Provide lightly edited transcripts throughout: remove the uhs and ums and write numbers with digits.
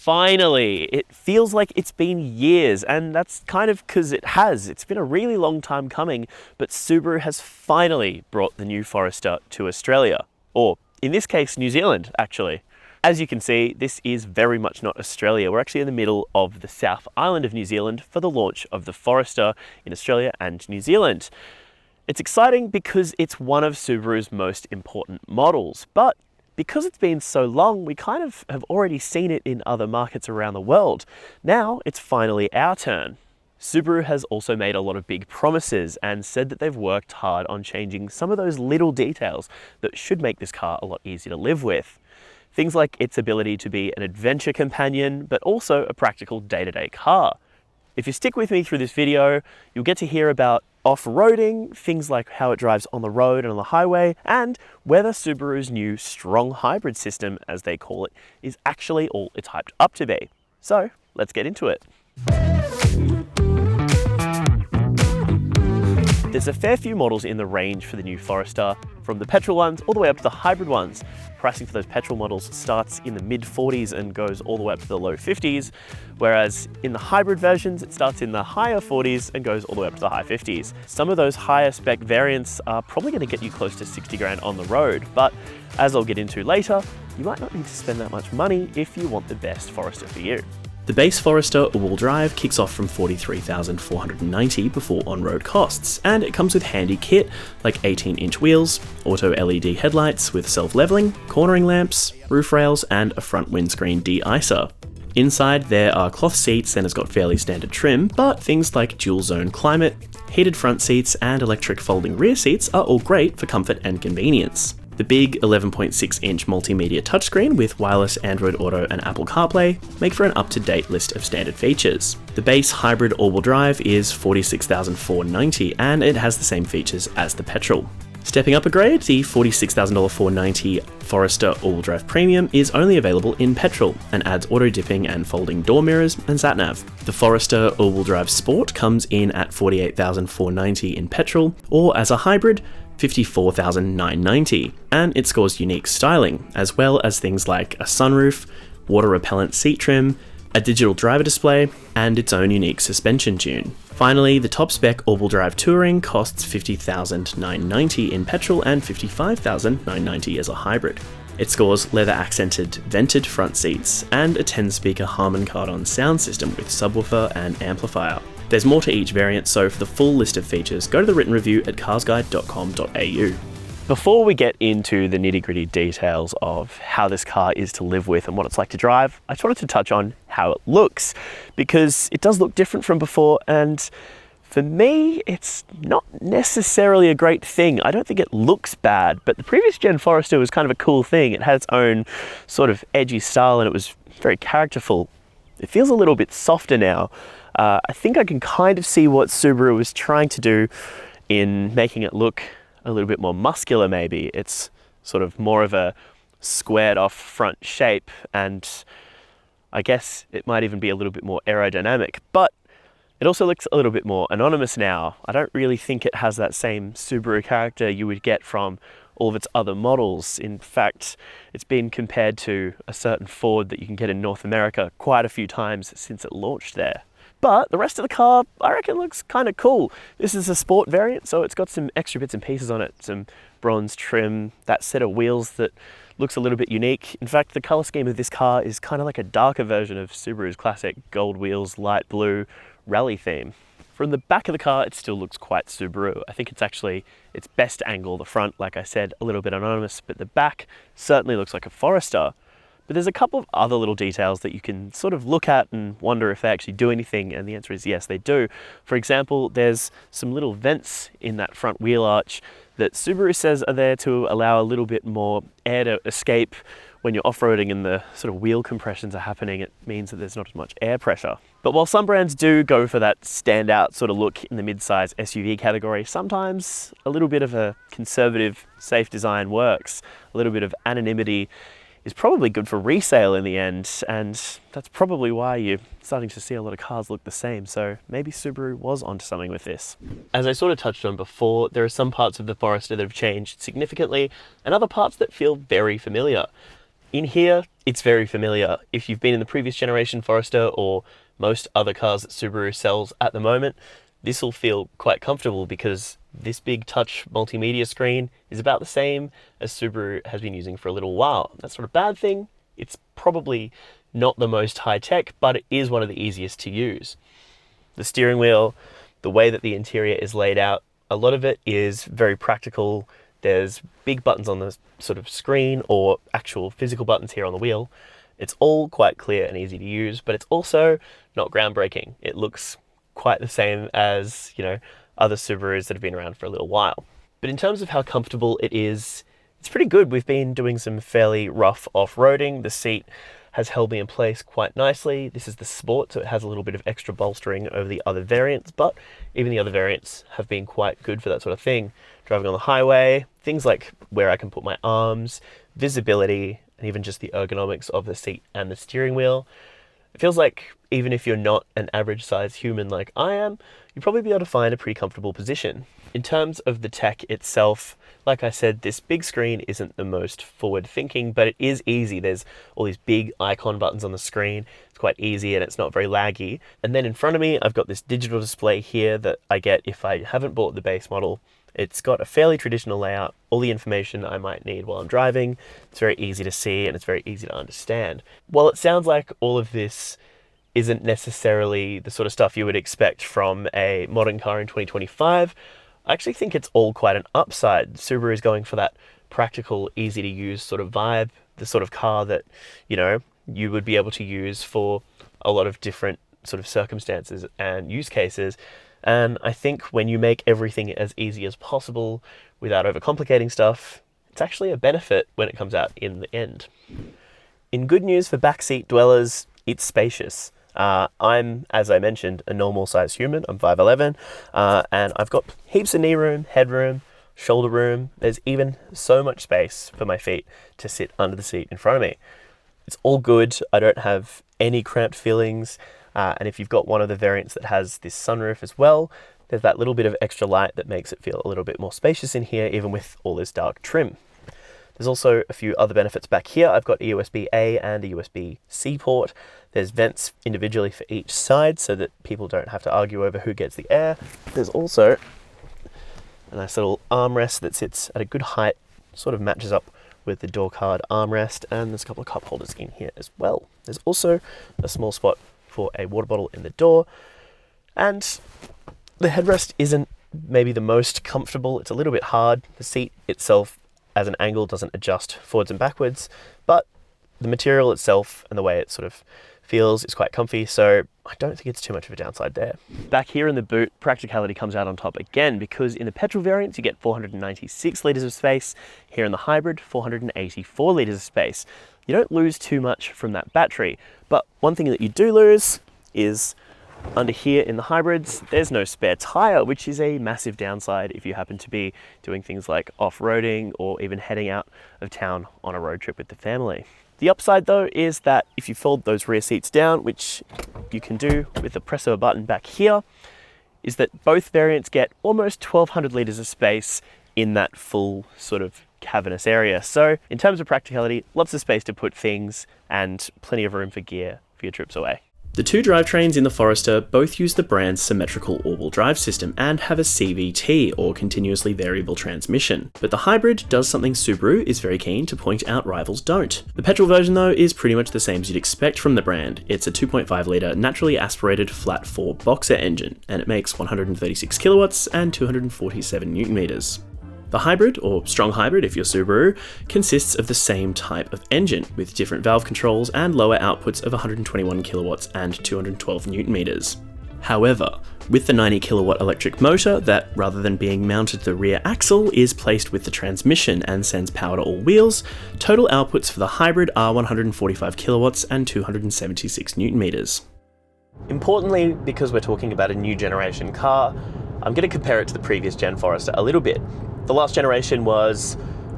Finally, it feels like it's been years, and that's kind of because it has. It's been a really long time coming, but Subaru has finally brought the new Forester to Australia. Or, in this case, New Zealand, actually. As you can see, this is very much not Australia. We're actually in the middle of the South Island of New Zealand for the launch of the Forester in Australia and New Zealand. It's exciting because it's one of Subaru's most important models, but because it's been so long, we kind of have already seen it in other markets around the world. Now it's finally our turn. Subaru has also made a lot of big promises and said that they've worked hard on changing some of those little details that should make this car a lot easier to live with. Things like its ability to be an adventure companion, but also a practical day-to-day car. If you stick with me through this video, you'll get to hear about off-roading, things like how it drives on the road and on the highway, and whether Subaru's new strong hybrid system, as they call it, is actually all it's hyped up to be. So let's get into it. There's a fair few models in the range for the new Forester, from the petrol ones all the way up to the hybrid ones. Pricing for those petrol models starts in the mid-40s and goes all the way up to the low 50s, whereas in the hybrid versions, it starts in the higher 40s and goes all the way up to the high 50s. Some of those higher spec variants are probably going to get you close to 60 grand on the road, but as I'll get into later, you might not need to spend that much money if you want the best Forester for you. The base Forester all-wheel drive kicks off from $43,490 before on-road costs, and it comes with handy kit like 18-inch wheels, auto LED headlights with self-leveling, cornering lamps, roof rails, and a front windscreen de-icer. Inside there are cloth seats and it's got fairly standard trim, but things like dual zone climate, heated front seats, and electric folding rear seats are all great for comfort and convenience. The big 11.6-inch multimedia touchscreen with wireless Android Auto and Apple CarPlay make for an up-to-date list of standard features. The base hybrid all-wheel drive is $46,490 and it has the same features as the petrol. Stepping up a grade, the $46,490 Forester all-wheel drive Premium is only available in petrol and adds auto-dipping and folding door mirrors and sat-nav. The Forester all-wheel drive Sport comes in at $48,490 in petrol, or as a hybrid, $54,990, and it scores unique styling, as well as things like a sunroof, water-repellent seat trim, a digital driver display, and its own unique suspension tune. Finally, the top-spec all-wheel drive Touring costs $50,990 in petrol and $55,990 as a hybrid. It scores leather-accented vented front seats and a 10-speaker Harman Kardon sound system with subwoofer and amplifier. There's more to each variant, so for the full list of features, go to the written review at carsguide.com.au. Before we get into the nitty-gritty details of how this car is to live with and what it's like to drive, I just wanted to touch on how it looks, because it does look different from before, and for me, it's not necessarily a great thing. I don't think it looks bad, but the previous gen Forester was kind of a cool thing. It had its own sort of edgy style and it was very characterful. It feels a little bit softer now. I think I can kind of see what Subaru was trying to do in making it look a little bit more muscular maybe. It's sort of more of a squared off front shape, and I guess it might even be a little bit more aerodynamic, but it also looks a little bit more anonymous now. I don't really think it has that same Subaru character you would get from all of its other models. In fact, it's been compared to a certain Ford that you can get in North America quite a few times since it launched there. But the rest of the car, I reckon, looks kind of cool. This is a sport variant, so it's got some extra bits and pieces on it. Some bronze trim, that set of wheels that looks a little bit unique. In fact, the color scheme of this car is kind of like a darker version of Subaru's classic gold wheels, light blue rally theme. From the back of the car, it still looks quite Subaru. I think it's actually its best angle. The front, like I said, a little bit anonymous, but the back certainly looks like a Forester. But there's a couple of other little details that you can sort of look at and wonder if they actually do anything, and the answer is yes, they do. For example, there's some little vents in that front wheel arch that Subaru says are there to allow a little bit more air to escape when you're off-roading and the sort of wheel compressions are happening. It means that there's not as much air pressure. But while some brands do go for that standout sort of look in the mid-size SUV category, sometimes a little bit of a conservative, safe design works. A little bit of anonymity is probably good for resale in the end, and that's probably why you're starting to see a lot of cars look the same, so maybe Subaru was onto something with this. As I sort of touched on before, there are some parts of the Forester that have changed significantly, and other parts that feel very familiar. In here, it's very familiar. If you've been in the previous generation Forester or most other cars that Subaru sells at the moment, this will feel quite comfortable because this big touch multimedia screen is about the same as Subaru has been using for a little while. That's not a bad thing. It's probably not the most high tech, but it is one of the easiest to use. The steering wheel, the way that the interior is laid out, a lot of it is very practical. There's big buttons on the sort of screen or actual physical buttons here on the wheel. It's all quite clear and easy to use, but it's also not groundbreaking. It looks quite the same as, other Subarus that have been around for a little while. But in terms of how comfortable it is, it's pretty good. We've been doing some fairly rough off-roading. The seat has held me in place quite nicely. This is the Sport, so it has a little bit of extra bolstering over the other variants, but even the other variants have been quite good for that sort of thing. Driving on the highway, things like where I can put my arms, visibility, and even just the ergonomics of the seat and the steering wheel. It feels like even if you're not an average sized human like I am, you'll probably be able to find a pretty comfortable position. In terms of the tech itself, like I said, this big screen isn't the most forward thinking, but it is easy. There's all these big icon buttons on the screen. It's quite easy and it's not very laggy. And then in front of me, I've got this digital display here that I get if I haven't bought the base model. It's got a fairly traditional layout, all the information I might need while I'm driving. It's very easy to see and it's very easy to understand. While it sounds like all of this isn't necessarily the sort of stuff you would expect from a modern car in 2025, I actually think it's all quite an upside. Subaru is going for that practical, easy to use sort of vibe, the sort of car that, you would be able to use for a lot of different sort of circumstances and use cases. And I think when you make everything as easy as possible without overcomplicating stuff, it's actually a benefit when it comes out in the end. In good news for backseat dwellers, it's spacious. I'm, as I mentioned, a normal sized human. I'm 5'11", and I've got heaps of knee room, headroom, shoulder room. There's even so much space for my feet to sit under the seat in front of me. It's all good. I don't have any cramped feelings. And if you've got one of the variants that has this sunroof as well, there's that little bit of extra light that makes it feel a little bit more spacious in here, even with all this dark trim. There's also a few other benefits back here. I've got a USB-A and a USB-C port. There's vents individually for each side so that people don't have to argue over who gets the air. There's also a nice little armrest that sits at a good height, sort of matches up with the door card armrest, and there's a couple of cup holders in here as well. There's also a small spot for a water bottle in the door, and the headrest isn't maybe the most comfortable. It's a little bit hard. The seat itself as an angle doesn't adjust forwards and backwards, but the material itself and the way it sort of feels is quite comfy, so I don't think it's too much of a downside there. Back here in the boot, Practicality comes out on top again, because in the petrol variants you get 496 litres of space. Here in the hybrid, 484 litres of space. You don't lose too much from that battery, but one thing that you do lose is under here in the hybrids, there's no spare tyre, which is a massive downside if you happen to be doing things like off-roading or even heading out of town on a road trip with the family. The upside though is that if you fold those rear seats down, which you can do with the press of a button back here, is that both variants get almost 1200 litres of space in that full sort of cavernous area. So in terms of practicality, lots of space to put things and plenty of room for gear for your trips away. The two drivetrains in the Forester both use the brand's symmetrical all-wheel drive system and have a CVT, or continuously variable transmission. But the hybrid does something Subaru is very keen to point out rivals don't. The petrol version though is pretty much the same as you'd expect from the brand. It's a 2.5 litre naturally aspirated flat 4 boxer engine, and it makes 136 kilowatts and 247 newton meters. The hybrid, or strong hybrid if you're Subaru, consists of the same type of engine, with different valve controls and lower outputs of 121 kilowatts and 212 newton meters. However, with the 90 kilowatt electric motor that, rather than being mounted to the rear axle, is placed with the transmission and sends power to all wheels, total outputs for the hybrid are 145 kilowatts and 276 newton meters. Importantly, because we're talking about a new generation car, I'm going to compare it to the previous gen Forester a little bit. The last generation was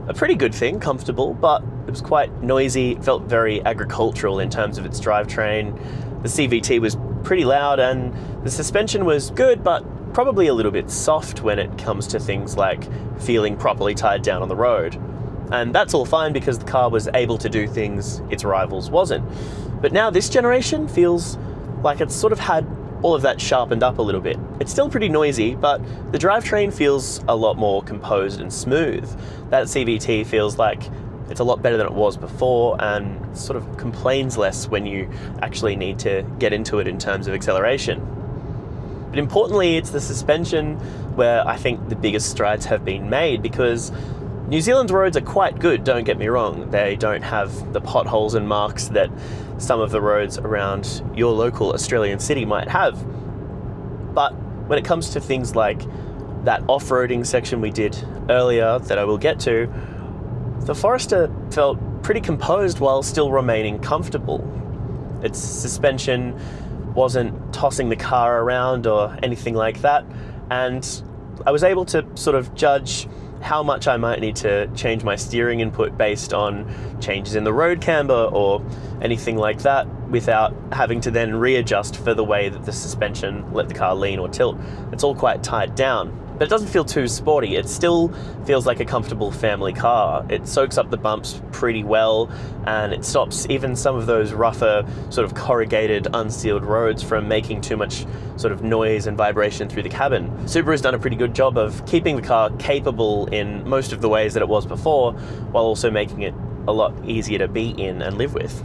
a pretty good thing, comfortable, but it was quite noisy. It felt very agricultural in terms of its drivetrain. The CVT was pretty loud and the suspension was good, but probably a little bit soft when it comes to things like feeling properly tied down on the road. And that's all fine because the car was able to do things its rivals wasn't. But now this generation feels like it's sort of had all of that sharpened up a little bit. It's still pretty noisy, but the drivetrain feels a lot more composed and smooth. That CVT feels like it's a lot better than it was before and sort of complains less when you actually need to get into it in terms of acceleration. But importantly, it's the suspension where I think the biggest strides have been made, because New Zealand's roads are quite good, don't get me wrong. They don't have the potholes and marks that some of the roads around your local Australian city might have. But when it comes to things like that off-roading section we did earlier that I will get to, the Forester felt pretty composed while still remaining comfortable. Its suspension wasn't tossing the car around or anything like that, and I was able to sort of judge how much I might need to change my steering input based on changes in the road camber or anything like that without having to then readjust for the way that the suspension let the car lean or tilt. It's all quite tied down. But it doesn't feel too sporty. It still feels like a comfortable family car. It soaks up the bumps pretty well, and it stops even some of those rougher, sort of corrugated, unsealed roads from making too much sort of noise and vibration through the cabin. Subaru's done a pretty good job of keeping the car capable in most of the ways that it was before, while also making it a lot easier to be in and live with.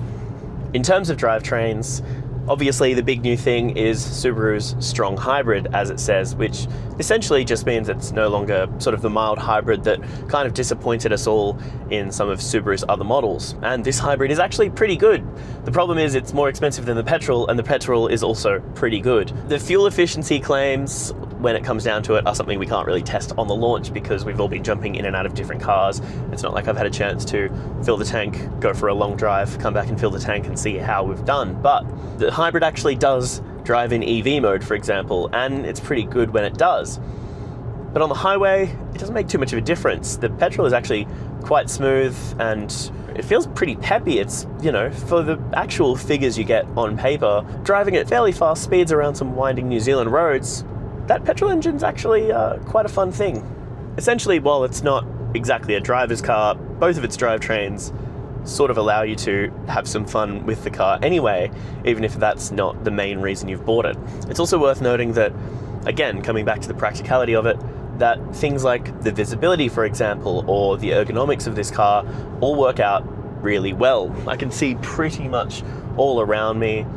In terms of drivetrains, obviously the big new thing is Subaru's strong hybrid, as it says, which essentially just means it's no longer sort of the mild hybrid that kind of disappointed us all in some of Subaru's other models. And this hybrid is actually pretty good. The problem is it's more expensive than the petrol, and the petrol is also pretty good. The fuel efficiency claims, when it comes down to it, are something we can't really test on the launch because we've all been jumping in and out of different cars. It's not like I've had a chance to fill the tank, go for a long drive, come back and fill the tank and see how we've done. But the hybrid actually does drive in EV mode, for example, and it's pretty good when it does. But on the highway, it doesn't make too much of a difference. The petrol is actually quite smooth and it feels pretty peppy. It's, you know, for the actual figures you get on paper, driving at fairly fast speeds around some winding New Zealand roads, that petrol engine's actually quite a fun thing. Essentially, while it's not exactly a driver's car, both of its drivetrains sort of allow you to have some fun with the car anyway, even if that's not the main reason you've bought it. It's also worth noting that, again, coming back to the practicality of it, that things like the visibility, for example, or the ergonomics of this car all work out really well. I can see pretty much all around me.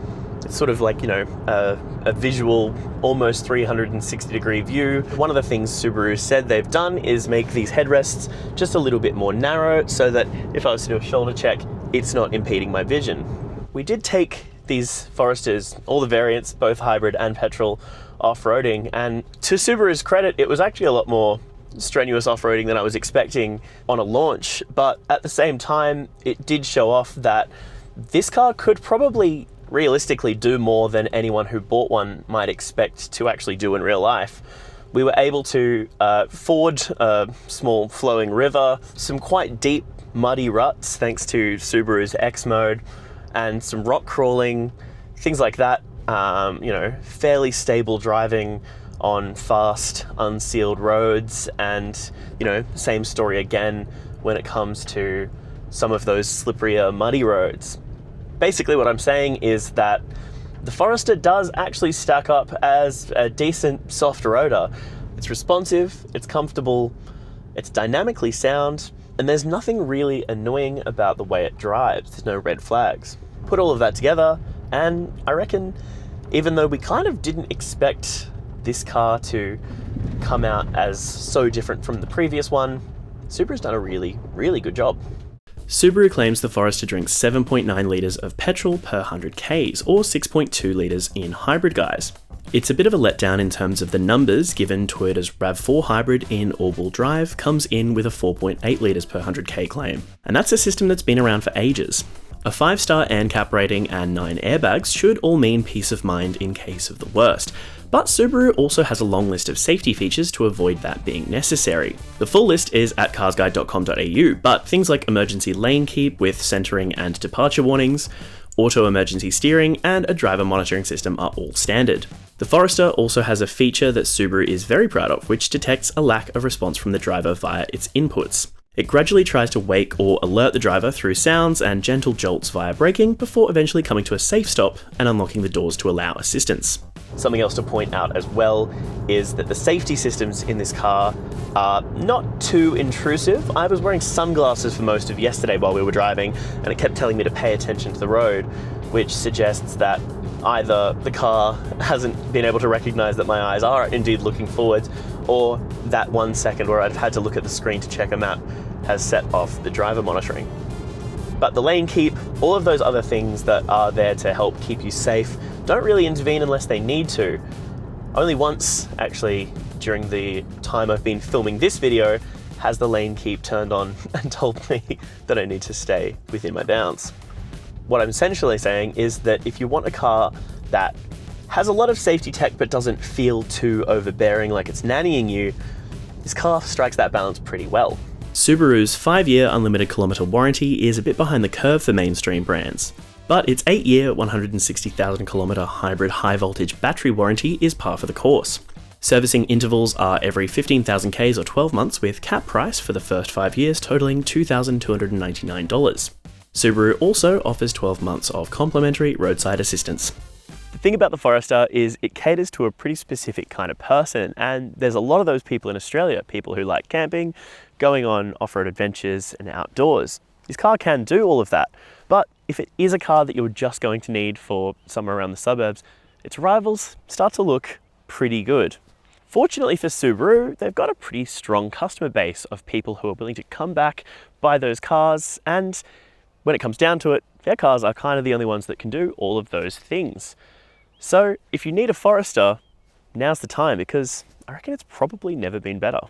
It's sort of like, you know, a visual, almost 360-degree view. One of the things Subaru said they've done is make these headrests just a little bit more narrow so that if I was to do a shoulder check, it's not impeding my vision. We did take these Foresters, all the variants, both hybrid and petrol, off-roading, and to Subaru's credit, it was actually a lot more strenuous off-roading than I was expecting on a launch, but at the same time, it did show off that this car could probably realistically do more than anyone who bought one might expect to actually do in real life. We were able to ford a small flowing river, some quite deep muddy ruts thanks to Subaru's X mode, and some rock crawling, things like that. You know, fairly stable driving on fast, unsealed roads, and, you know, same story again when it comes to some of those slipperier, muddy roads. Basically what I'm saying is that the Forester does actually stack up as a decent soft roader. It's responsive, it's comfortable, it's dynamically sound, and there's nothing really annoying about the way it drives. There's no red flags. Put all of that together, and I reckon, even though we kind of didn't expect this car to come out as so different from the previous one, Subaru's done a really, really good job. Subaru claims the Forester drinks 7.9 litres of petrol per 100 Ks, or 6.2 litres in hybrid guise. It's a bit of a letdown in terms of the numbers, given Toyota's RAV4 hybrid in all-wheel drive comes in with a 4.8 litres per 100k claim. And that's a system that's been around for ages. A 5-star ANCAP rating and 9 airbags should all mean peace of mind in case of the worst. But Subaru also has a long list of safety features to avoid that being necessary. The full list is at carsguide.com.au, but things like emergency lane keep with centering and departure warnings, auto emergency steering, and a driver monitoring system are all standard. The Forester also has a feature that Subaru is very proud of, which detects a lack of response from the driver via its inputs. It gradually tries to wake or alert the driver through sounds and gentle jolts via braking before eventually coming to a safe stop and unlocking the doors to allow assistance. Something else to point out as well is that the safety systems in this car are not too intrusive. I was wearing sunglasses for most of yesterday while we were driving, and it kept telling me to pay attention to the road, which suggests that either the car hasn't been able to recognize that my eyes are indeed looking forwards, or that 1 second where I've had to look at the screen to check a map has set off the driver monitoring. But the lane keep, all of those other things that are there to help keep you safe, don't really intervene unless they need to. Only once, actually, during the time I've been filming this video, has the lane keep turned on and told me that I need to stay within my bounds. What I'm essentially saying is that if you want a car that has a lot of safety tech but doesn't feel too overbearing like it's nannying you, this car strikes that balance pretty well. Subaru's 5-year unlimited kilometre warranty is a bit behind the curve for mainstream brands, but its 8-year 160,000 kilometre hybrid high voltage battery warranty is par for the course. Servicing intervals are every 15,000 Ks or 12 months, with cap price for the first 5 years totaling $2,299. Subaru also offers 12 months of complimentary roadside assistance. The thing about the Forester is it caters to a pretty specific kind of person, and there's a lot of those people in Australia, people who like camping, going on off-road adventures and outdoors. This car can do all of that, but if it is a car that you're just going to need for somewhere around the suburbs, its rivals start to look pretty good. Fortunately for Subaru, they've got a pretty strong customer base of people who are willing to come back, buy those cars, and when it comes down to it, their cars are kind of the only ones that can do all of those things. So if you need a Forester, now's the time, because I reckon it's probably never been better.